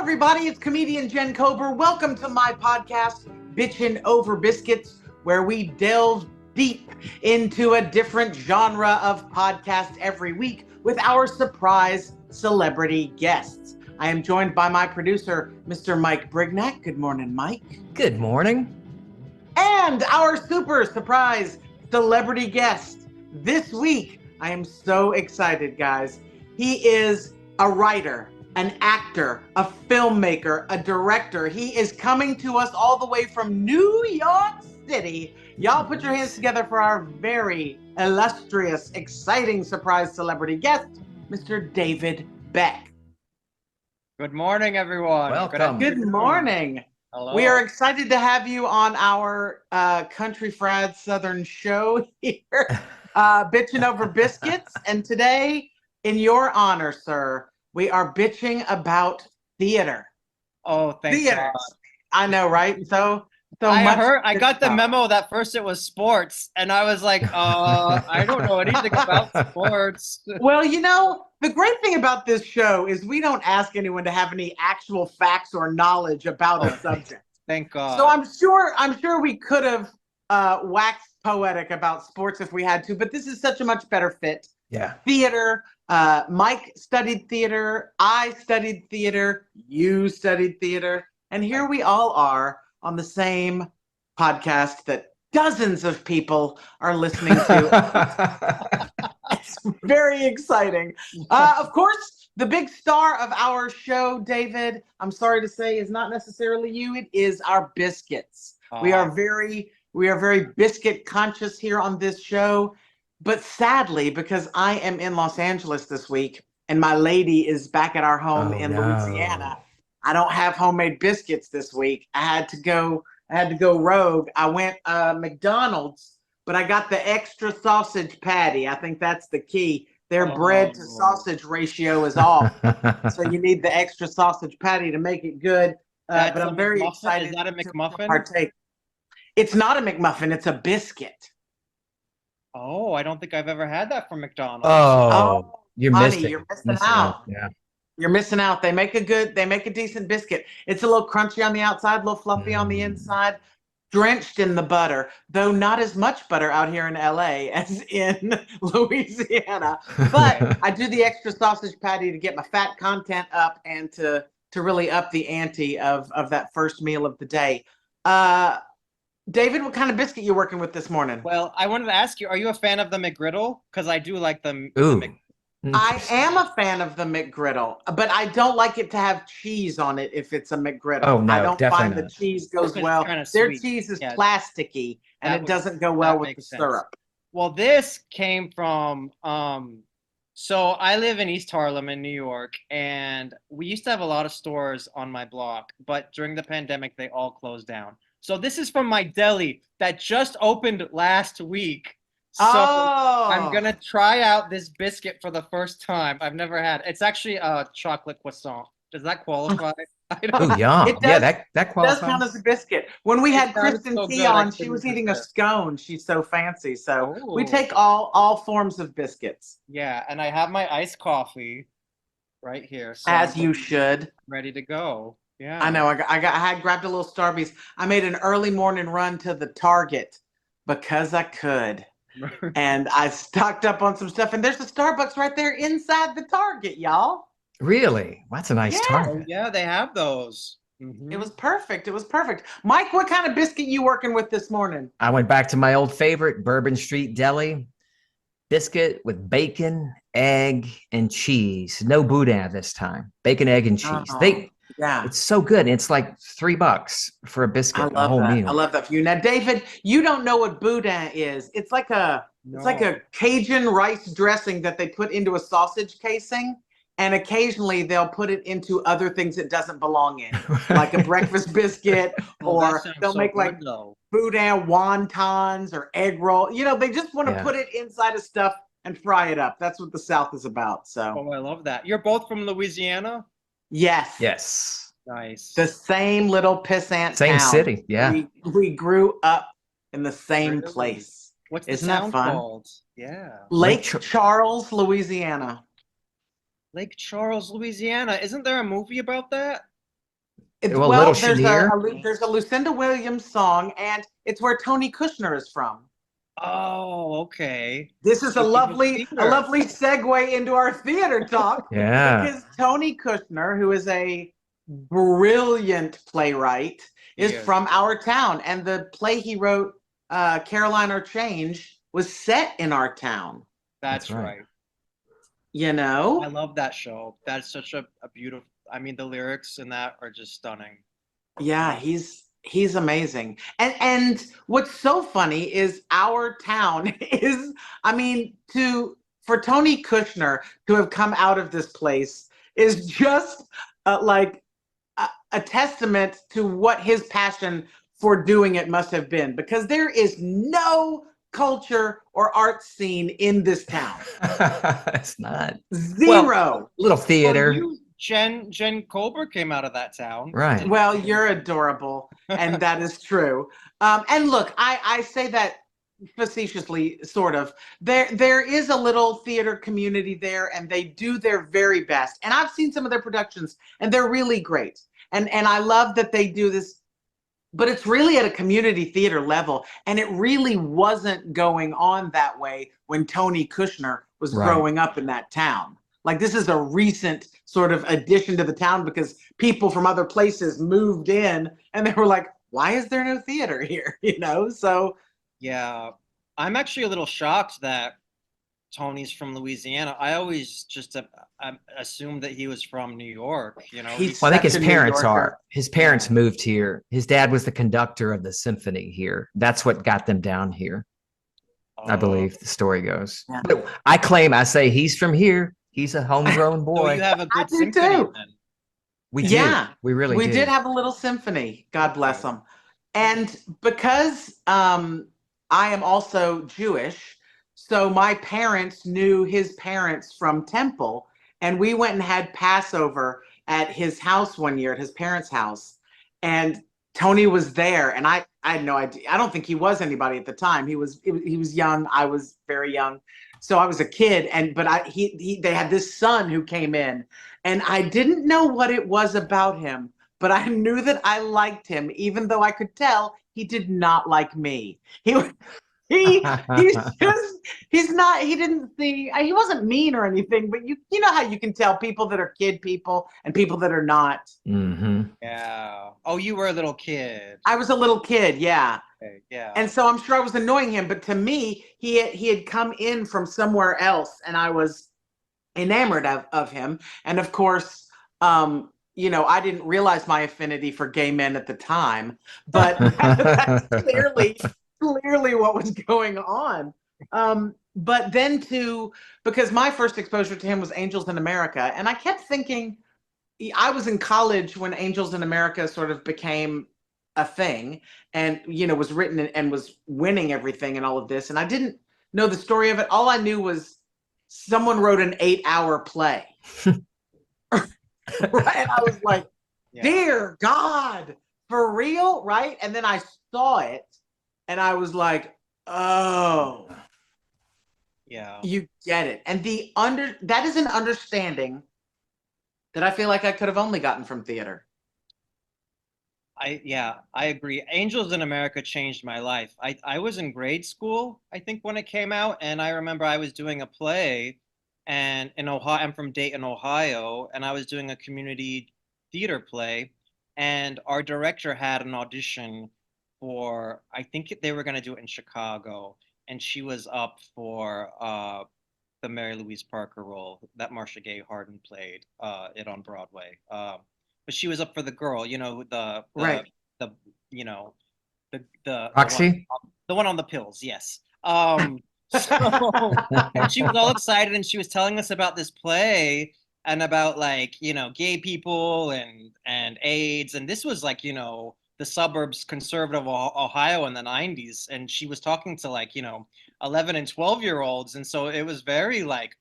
everybody. It's comedian Jen Kober. Welcome to my podcast, Bitchin Over Biscuits, where we delve deep into a different genre of podcast every week with our surprise celebrity guests. I am joined by my producer, Mr. Mike Brignac. Good morning, Mike. Good morning. And our super surprise celebrity guest this week. I am so excited, guys. He is a writer, an actor, a filmmaker, a director. He is coming to us all the way from New York City. Y'all put your hands together for our very illustrious, exciting surprise celebrity guest, Mr. David Beck. Good morning, everyone. Welcome. Good morning. Hello. We are excited to have you on our Country Fried Southern show here, Bitchin' Over Biscuits. And today, in your honor, sir, we are bitching about theater. Oh, thank Theater. God. I know, right? So I got the memo that first it was sports, and I was like, I don't know anything about sports. Well, you know, the great thing about this show is we don't ask anyone to have any actual facts or knowledge about a subject. Thank God. So I'm sure we could have waxed poetic about sports if we had to, but this is such a much better fit. Yeah. Theater. Mike studied theater. I studied theater. You studied theater. And here we all are on the same podcast that dozens of people are listening to. It's very exciting. Of course, the big star of our show, David, I'm sorry to say, is not necessarily you. It is our biscuits. We are very biscuit conscious here on this show. But sadly, because I am in Los Angeles this week and my lady is back at our home in Louisiana, I don't have homemade biscuits this week. I had to go rogue. I went McDonald's, but I got the extra sausage patty. I think that's the key. Their bread to sausage ratio is off. So you need the extra sausage patty to make it good. But I'm very excited. Is that a McMuffin? To partake. It's not a McMuffin. It's a biscuit. Oh, I don't think I've ever had that from McDonald's. Oh, you're missing. You're missing out. Yeah. You're missing out. They make a decent biscuit. It's a little crunchy on the outside, a little fluffy on the inside, drenched in the butter, though not as much butter out here in LA as in Louisiana. But I do the extra sausage patty to get my fat content up and to really up the ante of that first meal of the day. David, what kind of biscuit you working with this morning? Well, I wanted to ask you, are you a fan of the McGriddle? Because I do like them. I am a fan of the McGriddle, but I don't like it to have cheese on it if it's a McGriddle. Oh, no, I don't find definitely the cheese goes well. Their cheese is plasticky and it doesn't go well with the syrup. Well, this came from, so I live in East Harlem in New York, and we used to have a lot of stores on my block, but during the pandemic, they all closed down. So this is from my deli that just opened last week. So I'm going to try out this biscuit for the first time. I've never had. It's actually a chocolate croissant. Does that qualify? Oh, yeah. Yeah, that qualifies. It does count as a biscuit. When we had Kristen Key on, she was eating a scone. She's so fancy. So we take all forms of biscuits. Yeah, and I have my iced coffee right here. So as you should. Ready to go. Yeah. I know. I had grabbed a little Starbucks. I made an early morning run to the Target because I could. And I stocked up on some stuff. And there's a Starbucks right there inside the Target, y'all. Really? That's a nice Target. Yeah, they have those. Mm-hmm. It was perfect. It was perfect. Mike, what kind of biscuit you working with this morning? I went back to my old favorite, Bourbon Street Deli. Biscuit with bacon, egg, and cheese. No boudin this time. Bacon, egg, and cheese. It's so good. It's like $3 for a biscuit, a whole meal. I love that for you. Now, David, you don't know what boudin is. It's like a Cajun rice dressing that they put into a sausage casing, and occasionally they'll put it into other things it doesn't belong in, like a breakfast biscuit, or they'll make like boudin wontons or egg roll. You know, they just want to put it inside of stuff and fry it up. That's what the South is about. So. Oh, I love that. You're both from Louisiana? Yes. Yes. Nice. The same little pissant same town. City. Yeah. We grew up in the same place. Isn't that fun? Called? Yeah. Lake Charles, Louisiana. Lake Charles, Louisiana. Isn't there a movie about that? Well, Little Well, there's Chenier. there's a Lucinda Williams song, and it's where Tony Kushner is from. Oh, okay. This is Speaking of a theater. lovely segue into our theater talk. Yeah. Because Tony Kushner, who is a brilliant playwright, is Yes, from our town, and the play he wrote, Caroline or Change, was set in our town. that's right. right. You I know? love that show. That's such a beautiful. I mean, the lyrics in that are just stunning. Yeah, he's amazing. And what's so funny is our town is, I mean, to for Tony Kushner to have come out of this place is just like a testament to what his passion for doing it must have been, because there is no culture or art scene in this town. It's not. Well, Zero. little Well, theater. Jen Colbert came out of that town. Right. Well, you're adorable, and that is true. And look, I say that facetiously, sort of. There is a little theater community there, and they do their very best. And I've seen some of their productions, and they're really great. And I love that they do this, but it's really at a community theater level, and it really wasn't going on that way when Tony Kushner was Right. growing up in that town. Like, this is a recent sort of addition to the town because people from other places moved in, and they were like, why is there no theater here? You know? So Yeah, I'm actually a little shocked that Tony's from Louisiana. I always just assumed that he was from New York. You know, he's Well, I think such his a New parents Yorker. are. His parents moved here. His dad was the conductor of the symphony here. That's what got them down here, I believe the story goes. Yeah. But I say he's from here. He's a homegrown So you boy. have a I good do symphony too. then. We do. Yeah, We really we do. did have a little symphony. God bless Okay. them. And because I am also Jewish, so my parents knew his parents from Temple, and we went and had Passover at his house one year, at his parents' house, and Tony was there, and I had no idea. I don't think he was anybody at the time. He was young. I was very young, so I was a kid, and but they had this son who came in, and I didn't know what it was about him, but I knew that I liked him, even though I could tell he did not like me. He's just he's not he didn't see he wasn't mean or anything, but you know how you can tell people that are kid people and people that are not. Mm-hmm. Yeah. Oh, you were a little kid. I was a little kid, yeah. Okay, yeah. And so I'm sure I was annoying him, but to me, he had come in from somewhere else, and I was enamored of him. And of course, you know, I didn't realize my affinity for gay men at the time, but that's clearly what was going on. But then because my first exposure to him was Angels in America, and I kept thinking, I was in college when Angels in America sort of became a thing, and you know, was written and was winning everything and all of this, and I didn't know the story of it. All I knew was someone wrote an 8-hour play. Right? And I was like, Yeah. dear God, for real? Right? And then I saw it, and I was like, oh, Yeah. you get it. And that is an understanding that I feel like I could have only gotten from theater. I agree. Angels in America changed my life. I was in grade school, I think, when it came out, and I remember I was doing a play, and in Ohio, I'm from Dayton, Ohio, and I was doing a community theater play, and our director had an audition for, I think they were going to do it in Chicago, and she was up for the Mary Louise Parker role that Marcia Gay Harden played it on Broadway. But she was up for the girl, you know, Right. the you know the Roxy? the one on the pills, yes. So and she was all excited, and she was telling us about this play and about, like, you know, gay people and AIDS, and this was like, you know, the suburbs conservative Ohio in the 90s, and she was talking to, like, you know, 11 and 12-year-olds, and so it was very, like,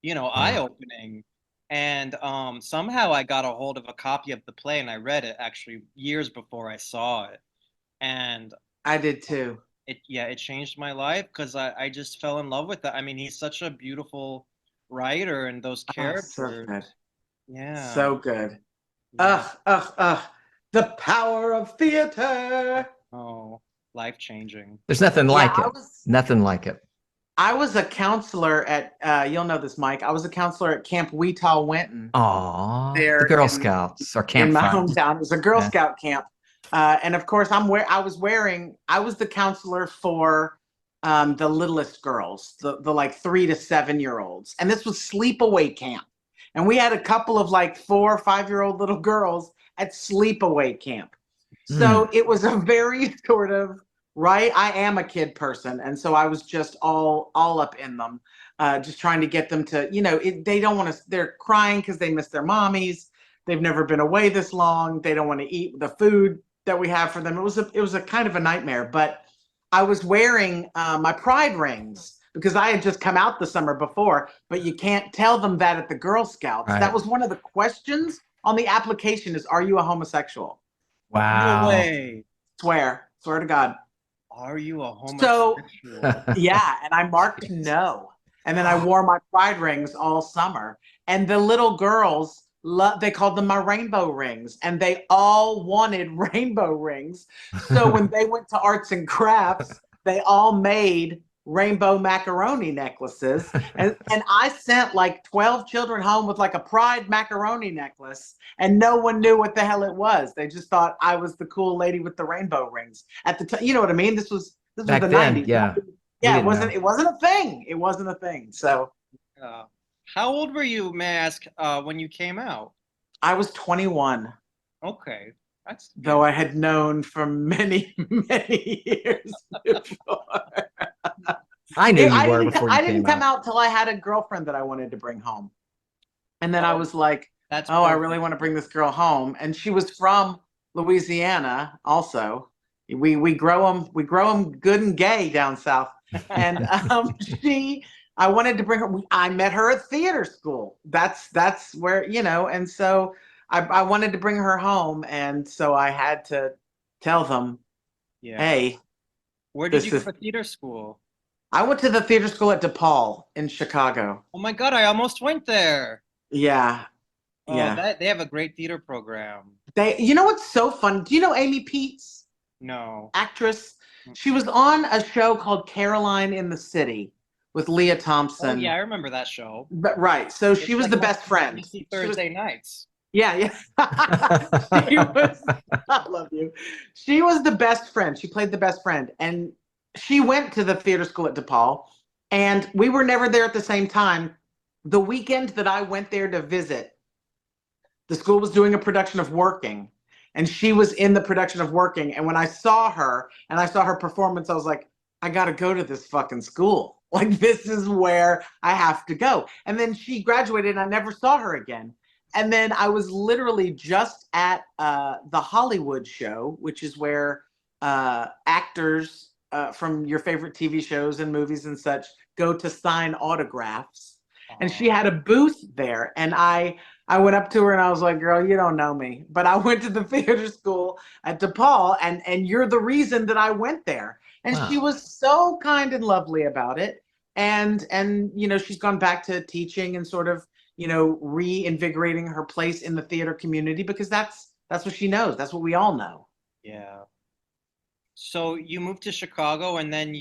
you know, eye-opening. And somehow I got a hold of a copy of the play, and I read it actually years before I saw it. And I did too. it changed my life because I just fell in love with it. I mean, he's such a beautiful writer, and those Oh, so characters. good. Yeah. So good. Yeah. Ugh. The power of theater. Oh, life changing. There's nothing like I it. Nothing like it. I was a counselor at, you'll know this, Mike. I was a counselor at Camp Weetah Winton. Aw, There the Girl Scouts or in my campfire. hometown. It was a Girl Scout camp. And of course, I was the counselor for the littlest girls, the like 3 to 7 year olds. And this was sleepaway camp. And we had a couple of like 4 or 5-year-old little girls at sleepaway camp. So it was a very sort of, right? I am a kid person. And so I was just all up in them, just trying to get them to, they don't want to, they're crying because they miss their mommies. They've never been away this long. They don't want to eat the food that we have for them. It was a kind of a nightmare, but I was wearing my pride rings because I had just come out the summer before, but you can't tell them that at the Girl Scouts. Right. That was one of the questions on the application is, are you a homosexual? Wow. No way. Swear to God. Are you a homosexual? So, yeah, and I marked no. And then I wore my pride rings all summer. And the little girls, they called them my rainbow rings. And they all wanted rainbow rings. So when they went to arts and crafts, they all made rainbow macaroni necklaces. And I sent like 12 children home with like a pride macaroni necklace. And no one knew what the hell it was. They just thought I was the cool lady with the rainbow rings at the time. You know what I mean? This was Back the then, 90s. yeah. Yeah, it wasn't a thing. It wasn't a thing. So how old were you, may I ask, when you came out? I was 21. Okay. Though I had known for many, many years before. I knew you were before you I came didn't come out. out till I had a girlfriend that I wanted to bring home. And then I was like, That's oh, I really want to bring this girl home. And she was from Louisiana also. We grow them good and gay down south. And I wanted to bring her. I met her at theater school. That's where, and so I wanted to bring her home. And so I had to tell them, hey. Where did you go to theater school? I went to the theater school at DePaul in Chicago. Oh my God, I almost went there. Yeah. Oh, yeah. They have a great theater program. You know what's so fun? Do you know Amy Peets? No. Actress. She was on a show called Caroline in the City with Leah Thompson. Oh yeah, I remember that show. But right. So she was the best friend. Thursday nights. Yeah. I love you. She was the best friend. She played the best friend. And she went to the theater school at DePaul. And we were never there at the same time. The weekend that I went there to visit, the school was doing a production of Working. And she was in the production of Working. And when I saw her and I saw her performance, I was like, I got to go to this fucking school. Like, this is where I have to go. And then she graduated and I never saw her again. And then I was literally just at the Hollywood show, which is where actors from your favorite TV shows and movies and such go to sign autographs. And she had a booth there. And I went up to her and I was like, girl, you don't know me. But I went to the theater school at DePaul and you're the reason that I went there. And she was so kind and lovely about it. And she's gone back to teaching and sort of, reinvigorating her place in the theater community because that's what she knows. That's what we all know. Yeah. So you moved to Chicago and then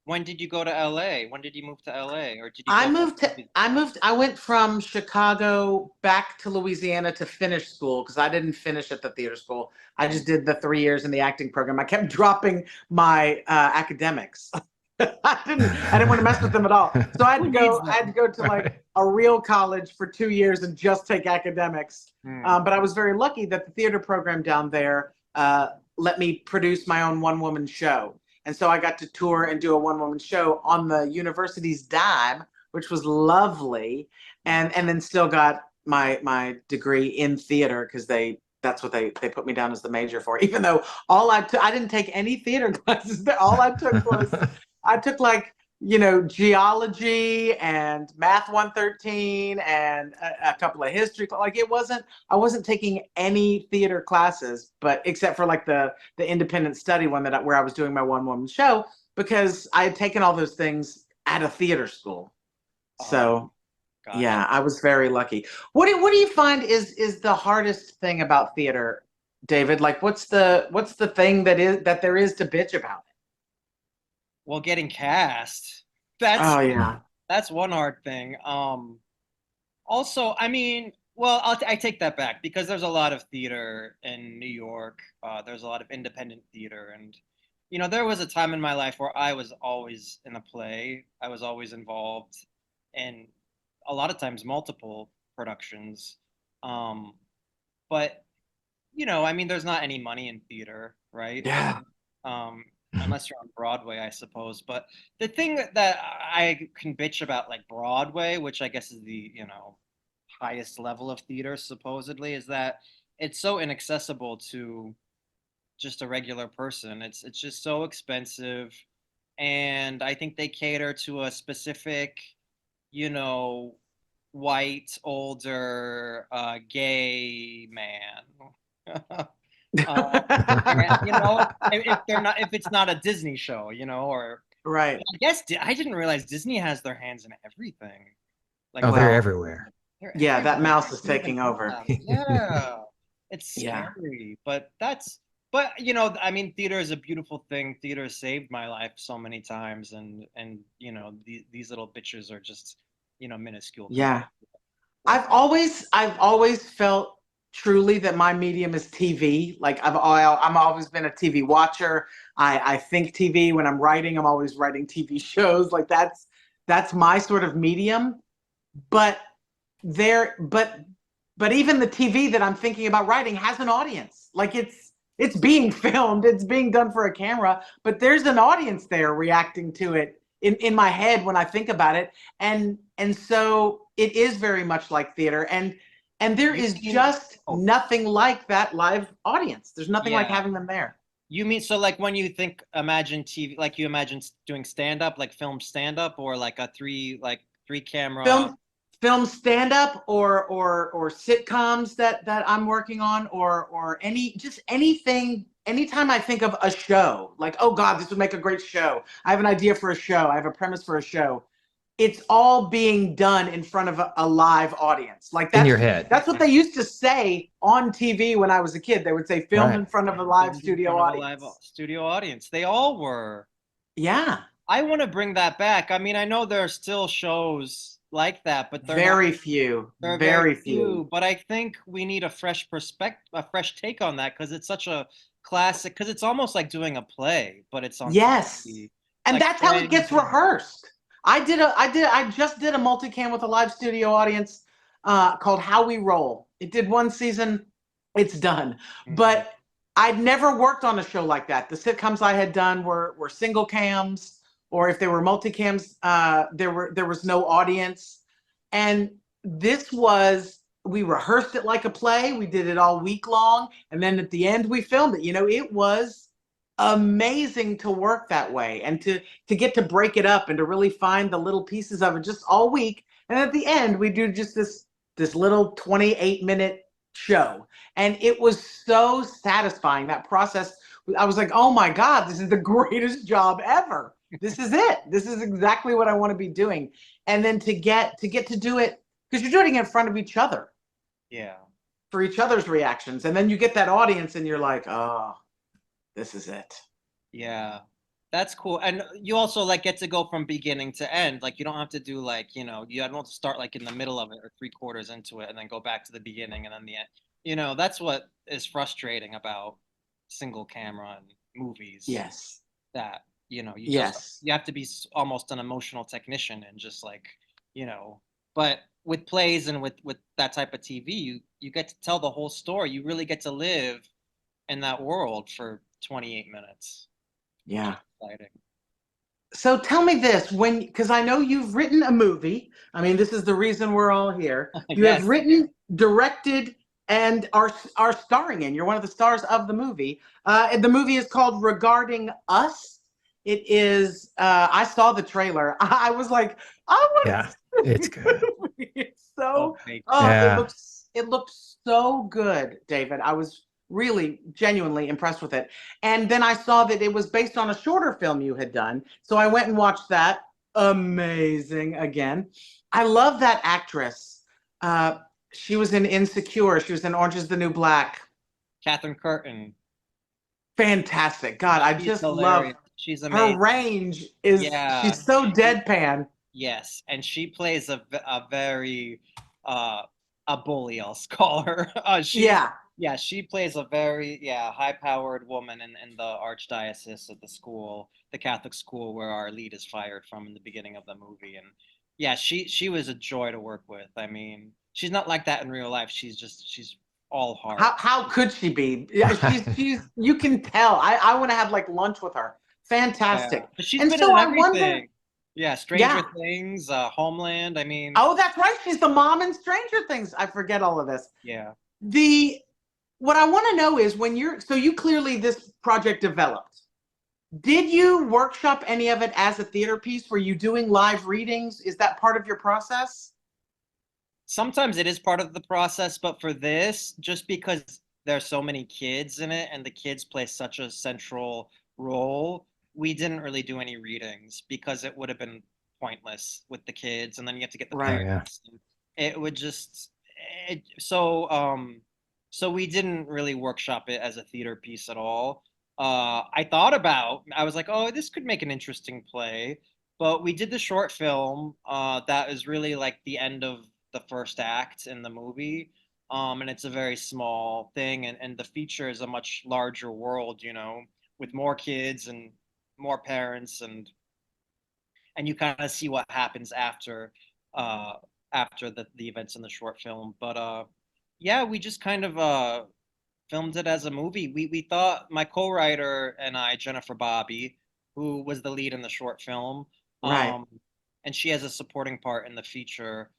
when did you go to LA? When did you move to LA? Or did you I went from Chicago back to Louisiana to finish school because I didn't finish at the theater school. I just did the 3 years in the acting program. I kept dropping my academics. I didn't want to mess with them at all. So I had to go to like a real college for 2 years and just take academics. But I was very lucky that the theater program down there let me produce my own one-woman show. And so I got to tour and do a one-woman show on the university's dime, which was lovely. And then still got my degree in theater because that's what they put me down as the major for, even though I didn't take any theater classes. All I took was I took geology and math 113 and a couple of history. Like I wasn't taking any theater classes, but except for like the independent study one where I was doing my one-woman show because I had taken all those things at a theater school. So yeah, I was very lucky. What do you find is the hardest thing about theater David? Like, what's the thing that there is to bitch about it? Well, getting cast. That's Oh yeah. that's one hard thing. Also, I mean, well, I take that back because there's a lot of theater in New York. There's a lot of independent theater, and there was a time in my life where I was always in a play. I was always involved in a lot of times multiple productions. Um, but I mean, there's not any money in theater, right? Yeah. Um, unless you're on Broadway, I suppose. But the thing that I can bitch about, like Broadway, which I guess is the highest level of theater supposedly, is that it's so inaccessible to just a regular person. It's just so expensive, and I think they cater to a specific, you know, white, older, gay man. And, if it's not a Disney show, or Right. I guess I didn't realize Disney has their hands in everything. Like Oh, they're Well, everywhere. they're yeah, that everywhere. mouse is I didn't even taking know over. that. Yeah, it's Yeah. scary, but I mean, theater is a beautiful thing. Theater has saved my life so many times, and these little bitches are just minuscule compared Yeah. to what. I've always felt truly that my medium is TV. Like I'm always been a TV watcher. I think TV when I'm writing. I'm always writing TV shows. Like that's my sort of medium. But there, but even the TV that I'm thinking about writing has an audience. Like it's being filmed. It's being done for a camera. But there's an audience there reacting to it in my head when I think about it, and so it is very much like theater, and there You is mean, just oh, nothing like that live audience. There's nothing like yeah. having them there. You mean so like when you imagine TV, like you imagine doing stand up, like film stand up, or like a three camera. Film stand up or sitcoms that I'm working on or anything. Anytime I think of a show, like, oh God, this would make a great show. I have an idea for a show. I have a premise for a show. It's all being done in front of a live audience. Like In your head. that's what they used to say on TV when I was a kid. They would say filmed Right. in front of a live Filmed in studio front of a live audience. studio audience. They all were. Yeah. I want to bring that back. I mean, I know there are still shows like that, but they're not. Very few. There are very Very few. few. But I think we need a fresh a fresh take on that because it's such a classic. Because it's almost like doing a play, but it's on Yes. TV. And Like that's how it Friends gets and rehearsed. I just did a multicam with a live studio audience called How We Roll. It did one season, it's done. Mhm. But I'd never worked on a show like that. The sitcoms I had done were single cams, or if they were multicams, there was no audience. And this was we rehearsed it like a play. We did it all week long, and then at the end we filmed it. It was amazing to work that way and to get to break it up and to really find the little pieces of it just all week, and at the end we do just this little 28-minute show, and it was so satisfying, that process. I was like, oh my God, this is the greatest job ever. This is it. This is exactly what I want to be doing. And then to get to do it, because you're doing it in front of each other Yeah. for each other's reactions, and then you get that audience and you're like, oh, this is it. Yeah. That's cool. And you also like get to go from beginning to end. Like you don't have to do like, you don't have to start like in the middle of it or three-quarters into it and then go back to the beginning and then the end. That's what is frustrating about single camera and movies, Yes. that, Yes. you have to be almost an emotional technician and just like, you know, but with plays and with that type of TV, you get to tell the whole story. You really get to live in that world for 28 minutes, which is Yeah. exciting. So tell me this, because I know you've written a movie. I mean, this is the reason we're all here. You have Yes. written, directed, and are starring in. You're one of the stars of the movie. And the movie is called Regarding Us. It is. I saw the trailer. I was like, I want Yeah, to see it's this good. movie. It's so. Thank you. Oh, Yeah. it looks so good, David. I was really genuinely impressed with it. And then I saw that it was based on a shorter film you had done. So I went and watched that. Amazing again. I love that actress. She was in Insecure. She was in Orange is the New Black. Catherine Curtin. Fantastic. God, I She's just love hilarious. She's her amazing. range. Is Yeah. she's so deadpan. Yes, and she plays a very a bully, I'll call her. Yeah. Yeah, she plays a very high-powered woman in the archdiocese of the school, the Catholic school where our lead is fired from in the beginning of the movie. And yeah, she was a joy to work with. I mean, she's not like that in real life. She's all heart. How could she be? Yeah, she's you can tell. I want to have like lunch with her. Yeah, Fantastic. but she's And been so in I wonder, everything. Yeah, Stranger yeah. Things, Homeland. I mean, Oh, that's right. She's the mom in Stranger Things. I forget all of this. yeah. The What I want to know is when you clearly this project developed. Did you workshop any of it as a theater piece? Were you doing live readings? Is that part of your process? Sometimes it is part of the process, but for this, just because there's so many kids in it and the kids play such a central role, we didn't really do any readings because it would have been pointless with the kids, and then you have to get the Right. Oh yeah. parents. It would just so we didn't really workshop it as a theater piece at all. I was like, oh, this could make an interesting play, but we did the short film that is really like the end of the first act in the movie. And it's a very small thing, and the feature is a much larger world, with more kids and more parents, and you kind of see what happens uh, after the events in the short film. But yeah, we just kind of filmed it as a movie. We thought, my co-writer and I, Jennifer Bobby, who was the lead in the short film, Right. and she has a supporting part in the feature.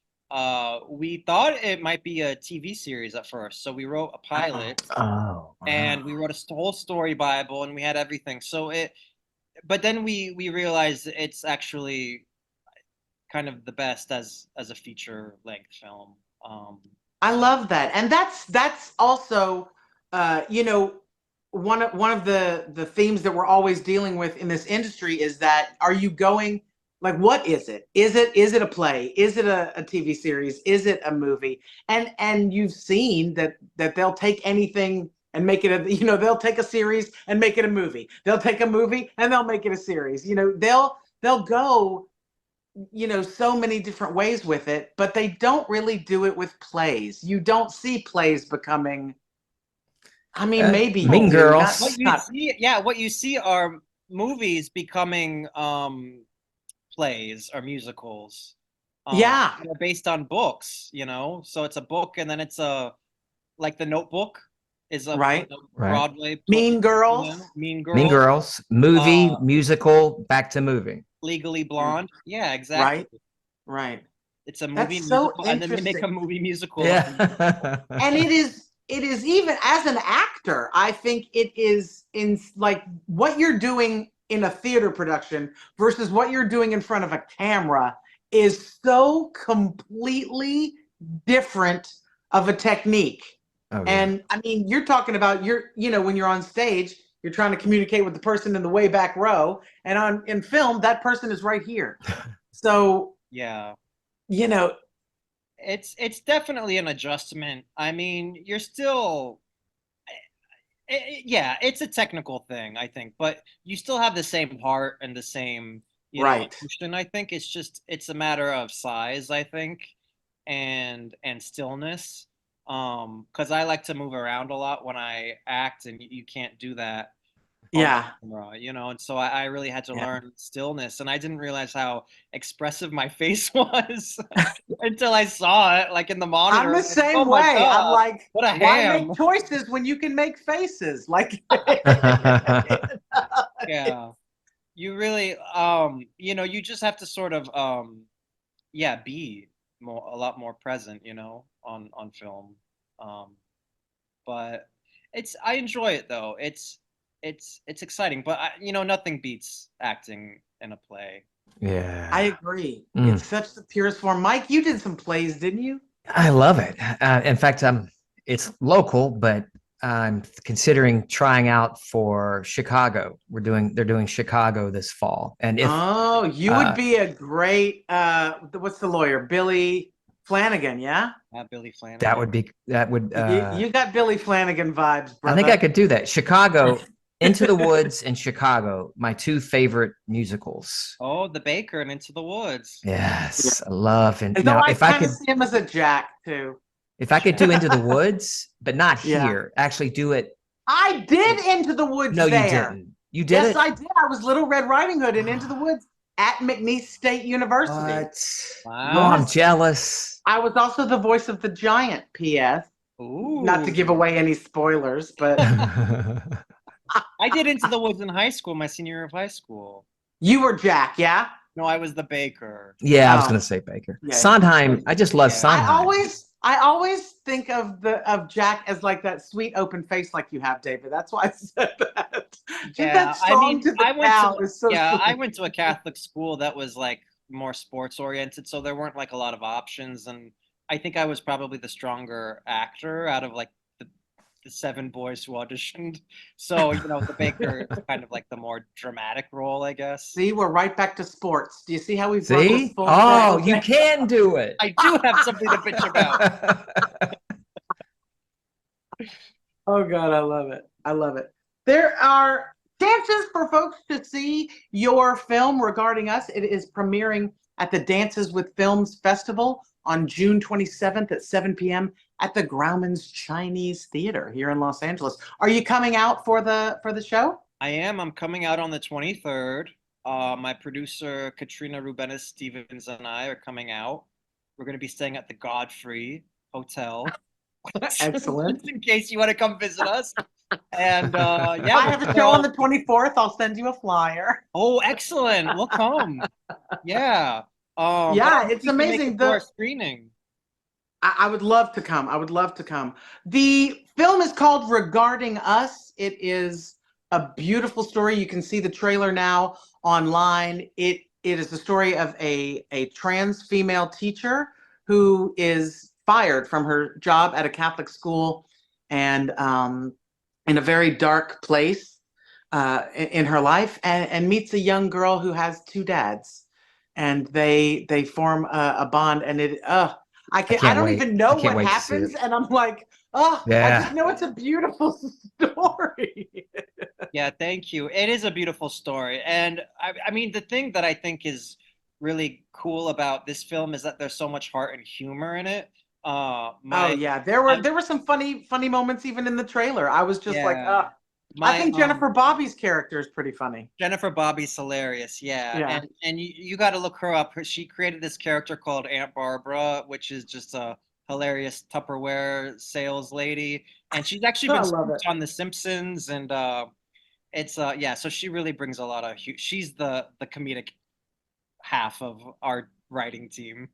We thought it might be a TV series at first, so we wrote a pilot Oh and wow. we wrote a whole story Bible, and we had everything. But then we realized it's actually kind of the best as a feature length film. I So love that, and that's also, you know, one of the themes that we're always dealing with in this industry is that are you going like what is it? Is it a play? Is it a TV series? Is it a movie? And you've seen that they'll take anything and make it a they'll take a series and make it a movie. They'll take a movie and they'll make it a series. They'll go so many different ways with it, but they don't really do it with plays. You don't see plays becoming, I mean, maybe you Mean do. Girls. Not what you see are movies becoming plays or musicals. Yeah, They're based on books, so it's a book, and then it's a like The Notebook is right. a Right. Broadway play. Mean Girls. Mean Mean Girls, Girls. Movie, uh, musical, back to movie. Legally Mm, Blonde. Yeah, exactly. right, right. It's a movie That's so musical, and then they make interesting. a movie musical of the musical. Yeah. And it is even as an actor, I think it is in like what you're doing in a theater production versus what you're doing in front of a camera is so completely different of a technique. Oh yeah. And I mean, you're talking about when you're on stage, you're trying to communicate with the person in the way back row, and in film, that person is right here. So, Yeah. you know, It's definitely an adjustment. I mean, you're still yeah, it's a technical thing, I think, but you still have the same heart and the same, right. emotion. I think it's a matter of size, I think, and stillness. Because I like to move around a lot when I act, and you can't do that on Yeah. camera, and so I really had to Yeah. learn stillness, and I didn't realize how expressive my face was until I saw it, like in the I'm monitor. the I'm like, oh same my way. I'm God, like, what a why ham. make choices when you can make faces? Like, Yeah. You really, you just have to sort of, yeah, be a lot more present, on film. Um, but I enjoy it though. It's exciting, but nothing beats acting in a play. I Yeah. agree. Mm. It's such the purest form. Mike, you did some plays, didn't you? I love it. In fact, it's local, but I'm considering trying out for Chicago. They're doing Chicago this fall. And if Oh, you would uh, be a great what's the lawyer? Billy. Flanagan, yeah? Billy Flanagan. That would You got Billy Flanagan vibes, brother. I think I could do that. Chicago, Into the Woods and Chicago, my two favorite musicals. Oh, The Baker and Into the Woods. Yes, I love And so I kind of see him as a Jack too. If I could do Into the Woods, but not Yeah. here, actually do it. I did Into the Woods No, there. you didn't. You did it? Yes, I did. I was Little Red Riding Hood in Into the Woods at McNeese State University. What? Wow. Oh, I'm jealous. I was also the voice of the giant, P.S. Ooh. Not to give away any spoilers, but I did Into the Woods in high school, my senior year of high school. You were Jack, yeah? No, I was the Baker. Yeah, I was going to say Baker. Yeah. Sondheim, I just love Sondheim. I always think of Jack as like that sweet open face like you have, David. That's why I said that. Yeah, that song to the cow is so yeah, sweet. I went to a Catholic school that was like more sports oriented, so there weren't like a lot of options, and I think I was probably the stronger actor out of like the 7 boys who auditioned. So, the Baker is kind of like the more dramatic role, I guess. See, we're right back to sports. Do you see how we've See? Oh, you can do it. I do have something to bitch about. Oh, God, I love it. I love it. There are chances for folks to see your film regarding us. It is premiering at the Dances with Films Festival on June 27th at 7 p.m. at the Grauman's Chinese Theater here in Los Angeles. Are you coming out for the show? I am. I'm coming out on the 23rd. My producer, Katrina Rubenis Stevens, and I are coming out. We're going to be staying at the Godfrey Hotel. Excellent. Just in case you want to come visit us. And yeah, I have a show on the 24th. I'll send you a flyer. Oh, excellent. We'll come. Yeah. Yeah, it's amazing. The screening. I would love to come. I would love to come. The film is called Regarding Us. It is a beautiful story. You can see the trailer now online. It is the story of a trans female teacher who is fired from her job at a Catholic school and in a very dark place in her life and meets a young girl who has 2 dads. And they form a bond, and I don't even know what happens, and I'm like, I just know it's a beautiful story. Yeah, thank you. It is a beautiful story, and I mean, the thing that I think is really cool about this film is that there's so much heart and humor in it. There were some funny moments even in the trailer. I was just I think Jennifer Bobby's character is pretty funny. Jennifer Bobby's hilarious, yeah. And you got to look her up. She created this character called Aunt Barbara, which is just a hilarious Tupperware sales lady, and she's actually been on The Simpsons, and so she really brings a lot of. She's the comedic half of our writing team.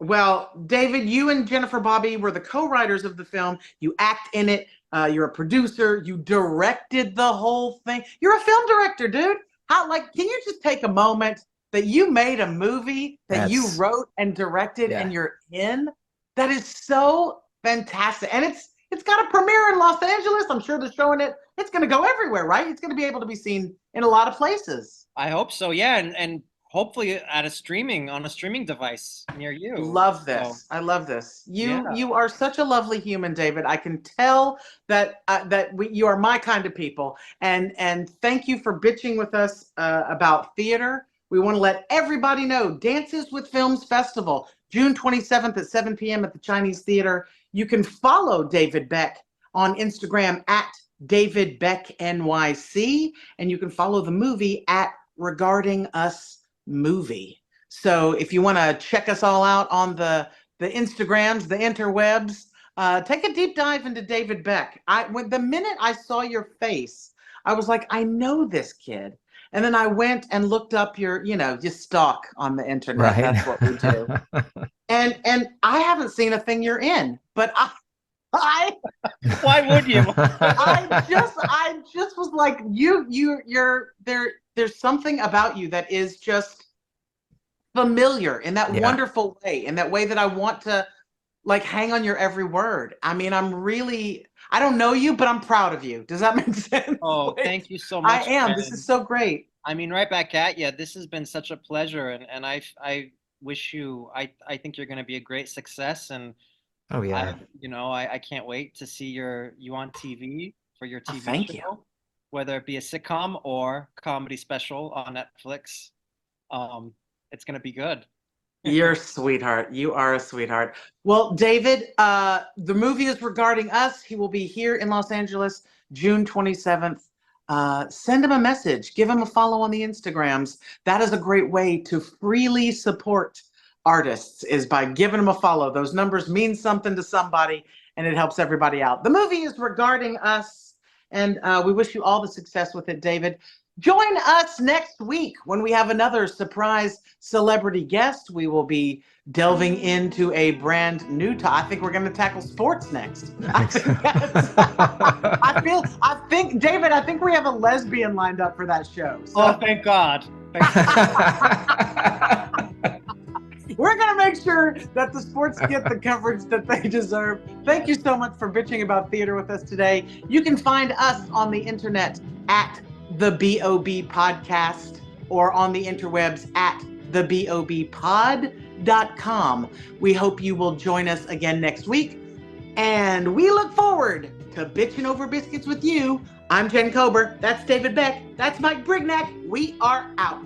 Well, David, you and Jennifer Bobby were the co-writers of the film. You act in it. You're a producer. You directed the whole thing. You're a film director, dude. Can you just take a moment that you made a movie that you wrote and directed and you're in? That is so fantastic. And it's got a premiere in Los Angeles. I'm sure they're showing it. It's going to go everywhere, right? It's going to be able to be seen in a lot of places. I hope so. Yeah. And hopefully on a streaming device near you. Love this. So, I love this. You are such a lovely human, David. I can tell that you are my kind of people. And thank you for bitching with us about theater. We want to let everybody know Dances with Films Festival, June 27th at 7 p.m. at the Chinese Theater. You can follow David Beck on Instagram at David Beck NYC, and you can follow the movie at Regarding Us Movie. So if you want to check us all out on the Instagrams, the interwebs, take a deep dive into David Beck. The minute I saw your face, I was like, I know this kid. And then I went and looked up your stalk on the internet. Right. That's what we do. and I haven't seen a thing you're in, but I why would you? I just was like, you're there. There's something about you that is just familiar in that wonderful way, in that way that I want to hang on your every word. I mean, I don't know you, but I'm proud of you. Does that make sense? Oh, thank you so much. I am. Friend. This is so great. I mean, right back at you. This has been such a pleasure. And I wish you. I think you're going to be a great success, and Oh yeah. I can't wait to see you on TV for your Oh, TV thank you. show, whether it be a sitcom or comedy special on Netflix. It's going to be good. You're a sweetheart. You are a sweetheart. Well, David, the movie is regarding us. He will be here in Los Angeles, June 27th. Send him a message. Give him a follow on the Instagrams. That is a great way to freely support artists, is by giving them a follow. Those numbers mean something to somebody, and it helps everybody out. The movie is regarding us, and we wish you all the success with it, David. Join us next week when we have another surprise celebrity guest. We will be delving into a brand new topic. I think we're going to tackle sports next. I think, David, I think we have a lesbian lined up for that show. So. Oh, thank God. We're going to make sure that the sports get the coverage that they deserve. Thank you so much for bitching about theater with us today. You can find us on the internet at the BOB Podcast, or on the interwebs at thebobpod.com. We hope you will join us again next week, and we look forward to bitching over biscuits with you. I'm Jen Kober. That's David Beck. That's Mike Brignac. We are out.